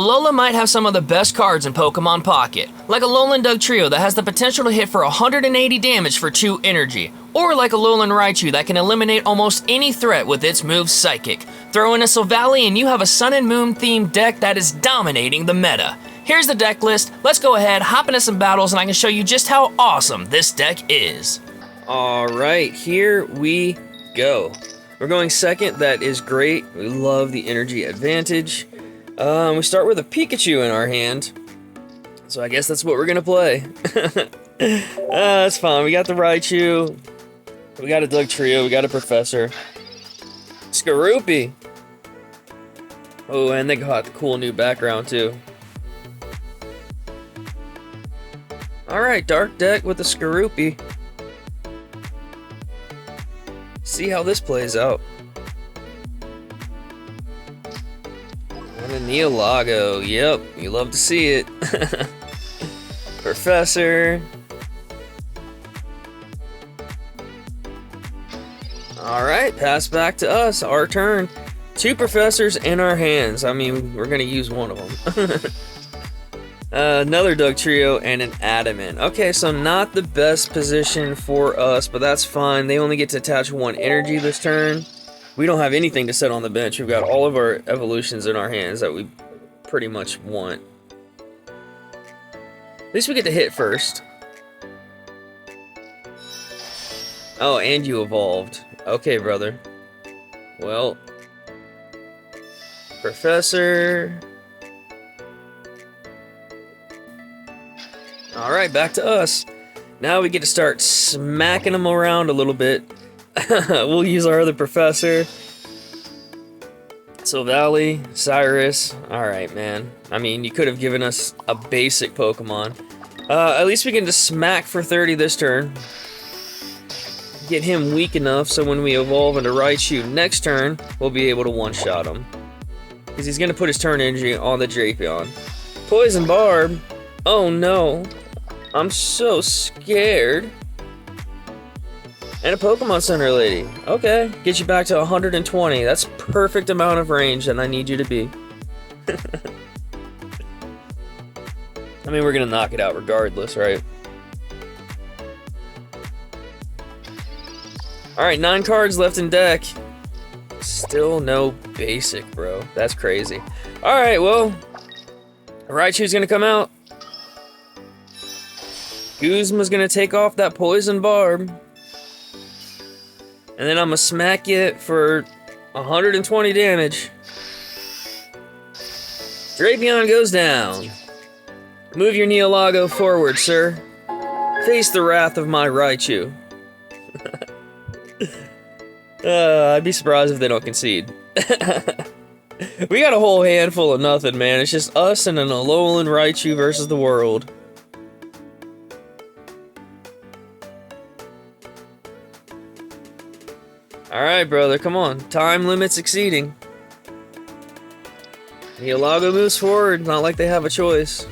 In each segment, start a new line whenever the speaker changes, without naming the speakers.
Alola might have some of the best cards in Pokemon Pocket, like Alolan Dugtrio that has the potential to hit for 180 damage for 2 energy, or like Alolan Raichu that can eliminate almost any threat with its move Psychic. Throw in a Silvally and you have a Sun and Moon themed deck that is dominating the meta. Here's the deck list, let's go ahead, hop into some battles and I can show you just how awesome this deck is. Alright, here we go. We're going second, that is great, we love the energy advantage. We start with a Pikachu in our hand, so I guess that's what we're gonna play. That's fine. We got the Raichu, we got a Dugtrio, we got a Professor, Skorupi. Oh, and they got the cool new background too. All right, dark deck with the Skorupi. See how this plays out. And a Neolago, yep, you love to see it. Professor. Alright, pass back to us, our turn. 2 Professors in our hands. I mean, we're gonna use one of them. Another Dugtrio and an Adamant. Okay, so not the best position for us, but that's fine. They only get to attach 1 energy this turn. We don't have anything to set on the bench. We've got all of our evolutions in our hands that we pretty much want. At least we get to hit first. Oh, and you evolved. Okay, brother. Well, Professor. Alright, back to us. Now we get to start smacking them around a little bit. We'll use our other Professor. Silvally, Cyrus. Alright, man. I mean, you could have given us a basic Pokemon. At least we can just smack for 30 this turn. Get him weak enough so when we evolve into Raichu next turn, we'll be able to one-shot him. Because he's going to put his turn energy on the Drapion. Poison Barb. Oh no. I'm so scared. And a Pokemon Center Lady. Okay, get you back to 120. That's perfect amount of range that I need you to be. I mean, we're gonna knock it out regardless, right? Alright, 9 cards left in deck. Still no basic, bro. That's crazy. Alright, well, Raichu's gonna come out. Guzma's gonna take off that Poison Barb. And then I'm gonna smack it for 120 damage. Drapion goes down. Move your Neolago forward, sir. Face the wrath of my Raichu. I'd be surprised if they don't concede. We got a whole handful of nothing, man. It's just us and an Alolan Raichu versus the world. Alright, brother, come on. Time limit's exceeding. Neolago moves forward, not like they have a choice.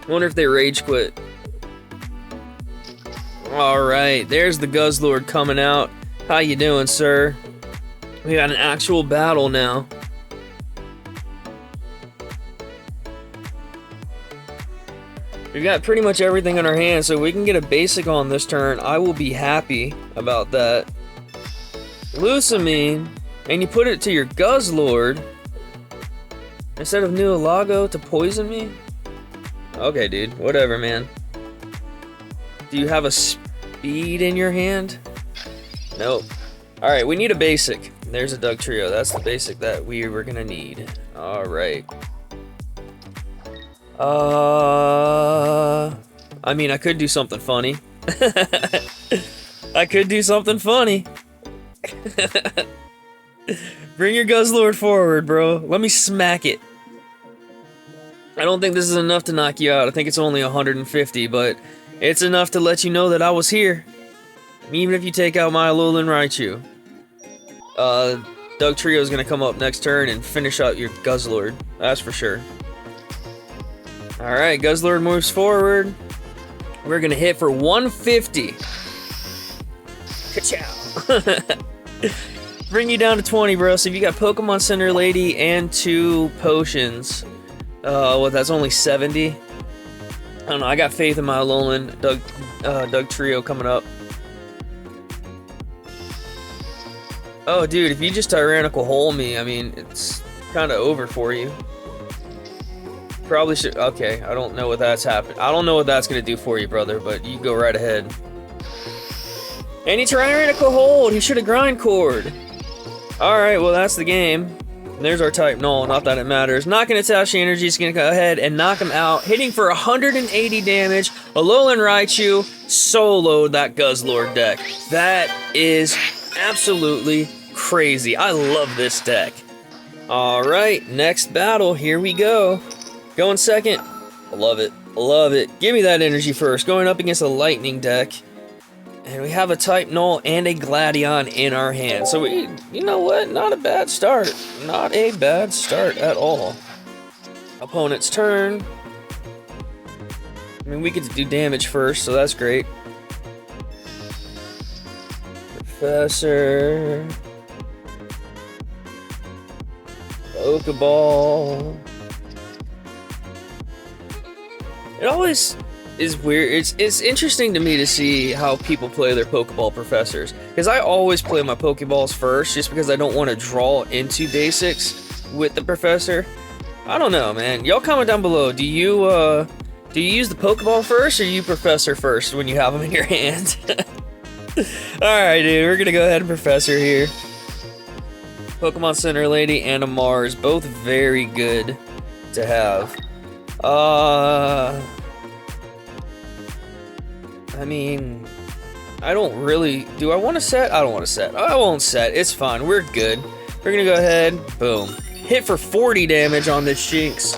Wonder if they rage quit. Alright, there's the Guzzlord coming out. How you doing, sir? We got an actual battle now. We've got pretty much everything in our hands, so if we can get a basic on this turn, I will be happy about that. Lusamine, and you put it to your Guzzlord instead of Neolago to poison me? Okay, dude, whatever, man. Do you have a speed in your hand? Nope. Alright, we need a basic. There's a Dugtrio. That's the basic that we were gonna need. Alright. I mean, I could do something funny. I could do something funny. Bring your Guzzlord forward, bro. Let me smack it. I don't think this is enough to knock you out. I think it's only 150, but it's enough to let you know that I was here. Even if you take out my Alolan Raichu. Dugtrio's gonna come up next turn and finish out your Guzzlord. That's for sure. Alright, Guzzlord moves forward. We're gonna hit for 150. Ka-chow. Bring you down to 20, bro. So if you got Pokemon Center Lady and 2 potions, Well, that's only 70. I don't know, I got faith in my Alolan Dugtrio coming up. Oh, dude, if you just tyrannical hole me, I mean, it's kind of over for you. Probably should. Okay, I don't know what that's happened. I don't know what that's gonna do for you, brother, but you go right ahead. And he tyrannical hold. He should have grind cord. Alright, well, that's the game. And there's our type null, not that it matters. Not gonna attach the energy, it's gonna go ahead and knock him out. Hitting for 180 damage. Alolan Raichu soloed that Guzzlord deck. That is absolutely crazy. I love this deck. Alright, next battle, here we go. Going second. I love it. Love it. Give me that energy first. Going up against a lightning deck. And we have a type null and a Gladion in our hand. So we, you know what? Not a bad start. Not a bad start at all. Opponent's turn. I mean, we get to do damage first, so that's great. Professor. Pokeball. It always is weird. It's interesting to me to see how people play their Pokeball professors. Because I always play my Pokeballs first, just because I don't want to draw into basics with the professor. I don't know, man. Y'all comment down below. Do you use the Pokeball first, or you professor first when you have them in your hand? Alright, dude. We're gonna go ahead and professor here. Pokemon Center Lady and a Mars. Both very good to have. I mean, I don't really... Do I want to set? I don't want to set. I won't set. It's fine. We're good. We're gonna go ahead. Boom. Hit for 40 damage on this Shinx.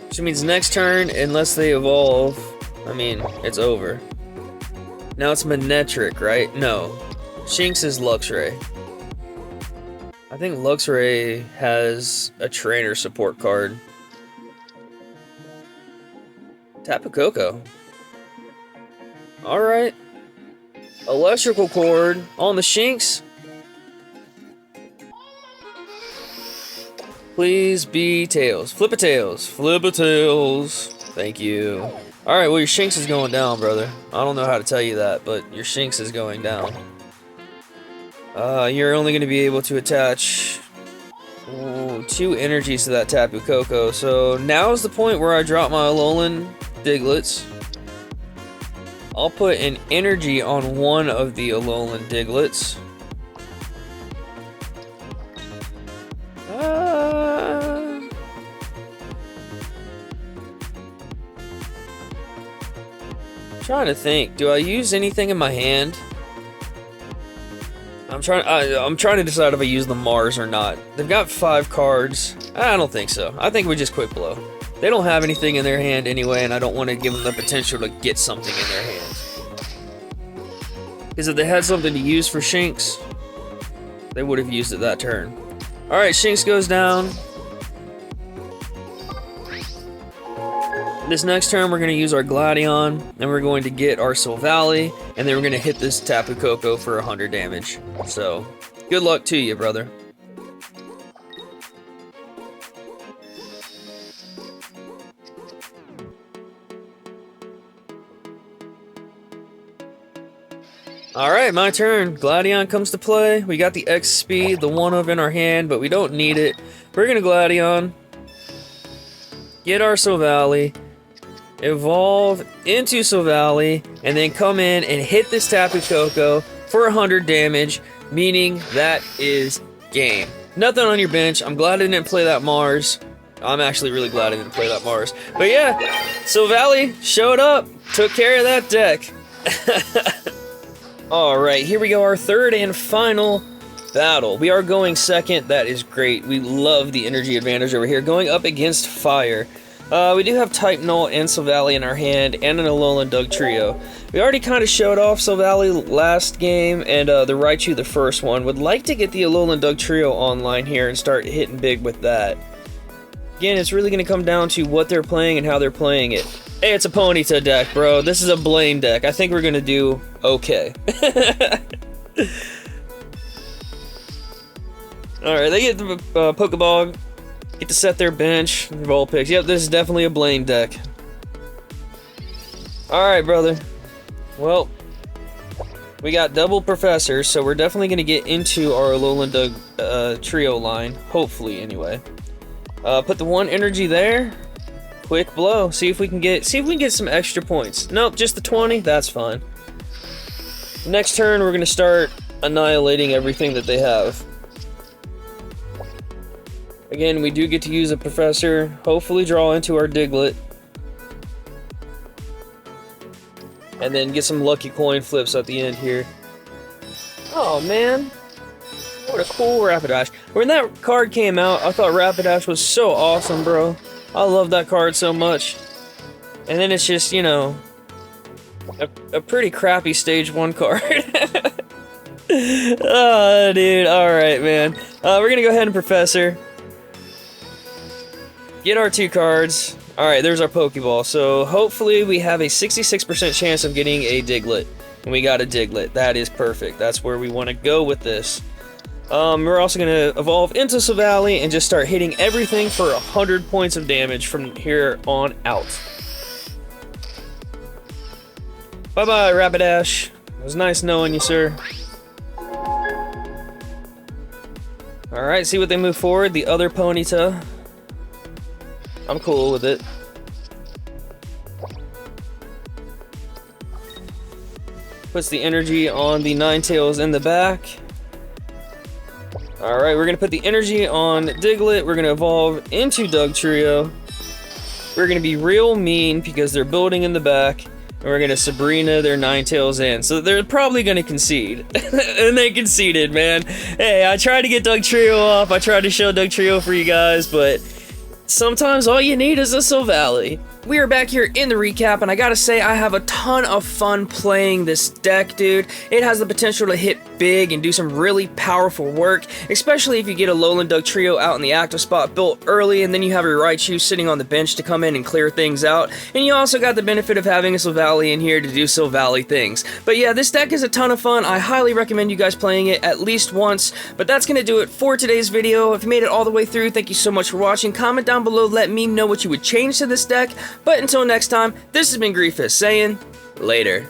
Which means next turn, unless they evolve, I mean, it's over. Now it's Manectric, right? No. Shinx is Luxray. I think Luxray has a trainer support card. Tapu Koko. Alright. Electrical cord on the Shinx. Please be tails. Flip a tails. Flip a tails. Thank you. Alright, well, your Shinx is going down, brother. I don't know how to tell you that, but your Shinx is going down. You're only going to be able to attach 2 energies to that Tapu Koko. So now's the point where I drop my Alolan Diglets. I'll put an energy on one of the Alolan Diglets. Trying to think. Do I use anything in my hand? I'm trying to decide if I use the Mars or not. They've got 5 cards. I don't think so. I think we just quick blow. They don't have anything in their hand anyway, and I don't want to give them the potential to get something in their hands. Because if they had something to use for Shinx, they would have used it that turn. Alright, Shinx goes down. This next turn, we're going to use our Gladion, and we're going to get our Silvally, and then we're going to hit this Tapu Koko for 100 damage. So, good luck to you, brother. Alright, my turn. Gladion comes to play. We got the X speed, the 1-of in our hand, but we don't need it. We're going to Gladion. Get our Silvally. Evolve into Silvally, and then come in and hit this Tapu Koko for 100 damage, meaning that is game. Nothing on your bench. I'm glad I didn't play that Mars. I'm actually really glad I didn't play that Mars. But yeah, Silvally showed up, took care of that deck. Alright, here we go, our third and final battle. We are going second. That is great. We love the energy advantage over here. Going up against Fire. We do have Type Null and Silvally in our hand, and an Alolan Dugtrio. We already kind of showed off Silvally last game, and the Raichu the first one. Would like to get the Alolan Dugtrio online here and start hitting big with that. Again, it's really going to come down to what they're playing and how they're playing it. Hey, it's a Ponyta deck, bro. This is a Blaine deck. I think we're going to do okay. Alright, they get the Pokeball. Get to set their bench, roll picks. Yep, this is definitely a Blaine deck. Alright, brother. Well, we got double professors, so we're definitely going to get into our Alolan Dugtrio line. Hopefully, anyway. Put the 1 energy there. Quick blow. See if we can get some extra points. Nope, just the 20. That's fine. Next turn, we're going to start annihilating everything that they have. Again, we do get to use a professor. Hopefully draw into our Diglett. And then get some lucky coin flips at the end here. Oh, man. What a cool Rapidash. When that card came out, I thought Rapidash was so awesome, bro. I love that card so much. And then it's just, you know, a pretty crappy stage 1 card. Oh, dude. Alright, man. We're gonna go ahead and Professor. Get our 2 cards. Alright, there's our Pokeball. So hopefully we have a 66% chance of getting a Diglett. And we got a Diglett. That is perfect. That's where we want to go with this. We're also going to evolve into Silvally and just start hitting everything for 100 points of damage from here on out. Bye-bye, Rapidash. It was nice knowing you, sir. Alright, see what they move forward. The other Ponyta. I'm cool with it. Puts the energy on the Ninetales in the back. Alright, we're going to put the energy on Diglett. We're going to evolve into Dugtrio. We're going to be real mean because they're building in the back. And we're going to Sabrina their Ninetales in. So they're probably going to concede. And they conceded, man. Hey, I tried to get Dugtrio off. I tried to show Dugtrio for you guys, but sometimes all you need is a Silvally. We are back here in the recap, and I gotta say, I have a ton of fun playing this deck, dude. It has the potential to hit big and do some really powerful work, especially if you get a Alolan Dugtrio out in the active spot built early, and then you have your Raichu sitting on the bench to come in and clear things out, and you also got the benefit of having a Silvally in here to do Silvally things. But yeah, this deck is a ton of fun. I highly recommend you guys playing it at least once, but that's gonna do it for today's video. If you made it all the way through, thank you so much for watching. Comment down below, let me know what you would change to this deck. But until next time, this has been Griefus saying, later.